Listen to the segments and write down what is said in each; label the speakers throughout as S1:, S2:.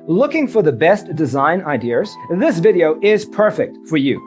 S1: Looking for the best design ideas? This video is perfect for you.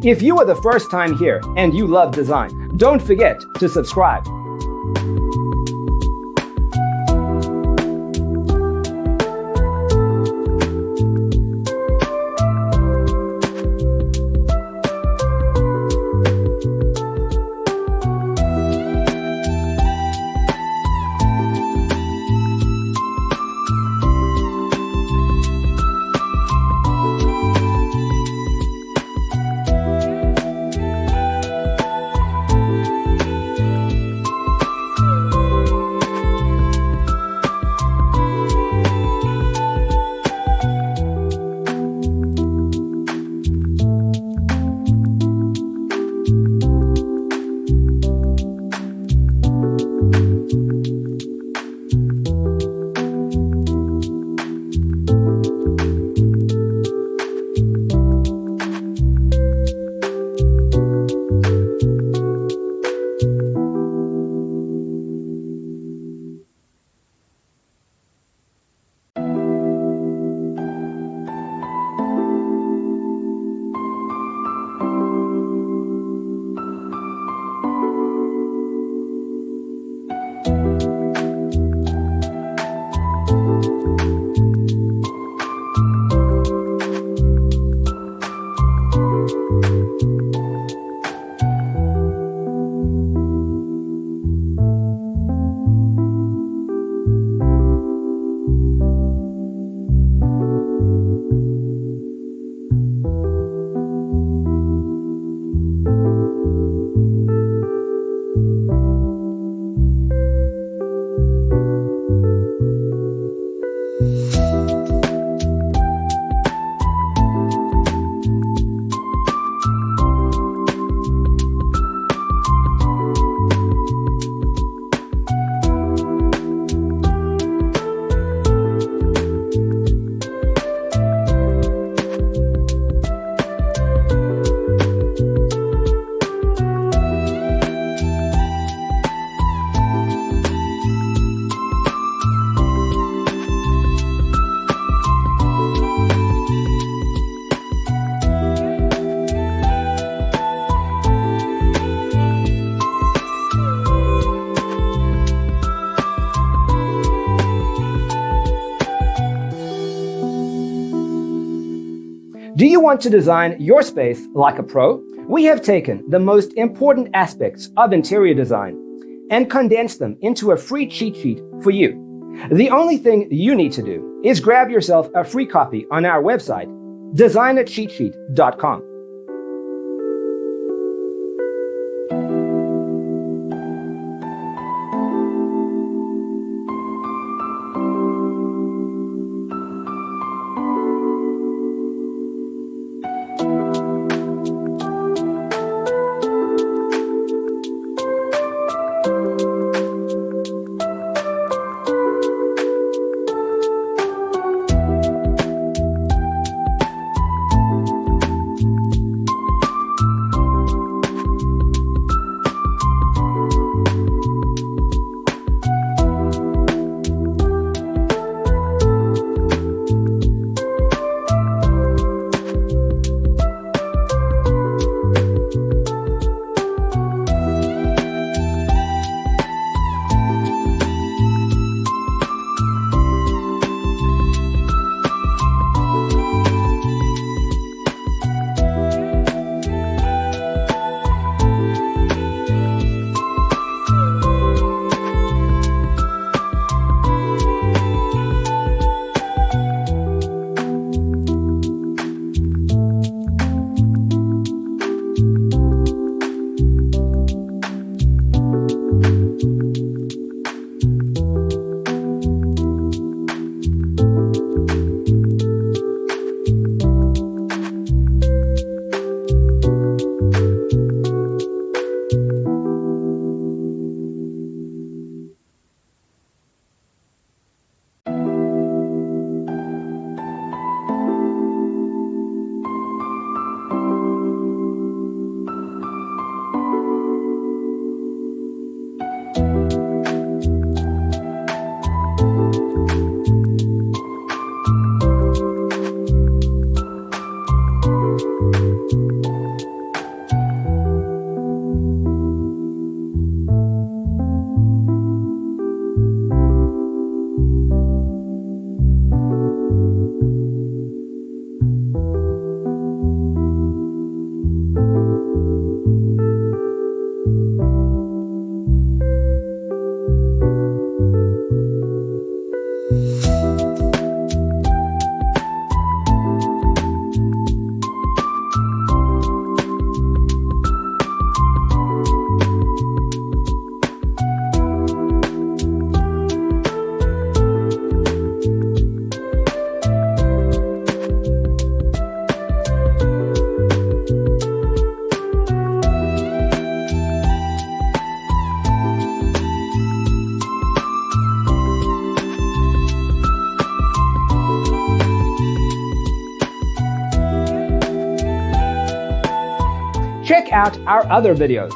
S1: If you are the first time here and you love design, don't forget to subscribe. Do you want to design your space like a pro? We have taken the most important aspects of interior design and condensed them into a free cheat sheet for you. The only thing you need to do is grab yourself a free copy on our website, designercheatsheet.com. Check out our other videos.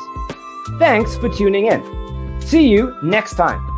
S1: Thanks for tuning in. See you next time.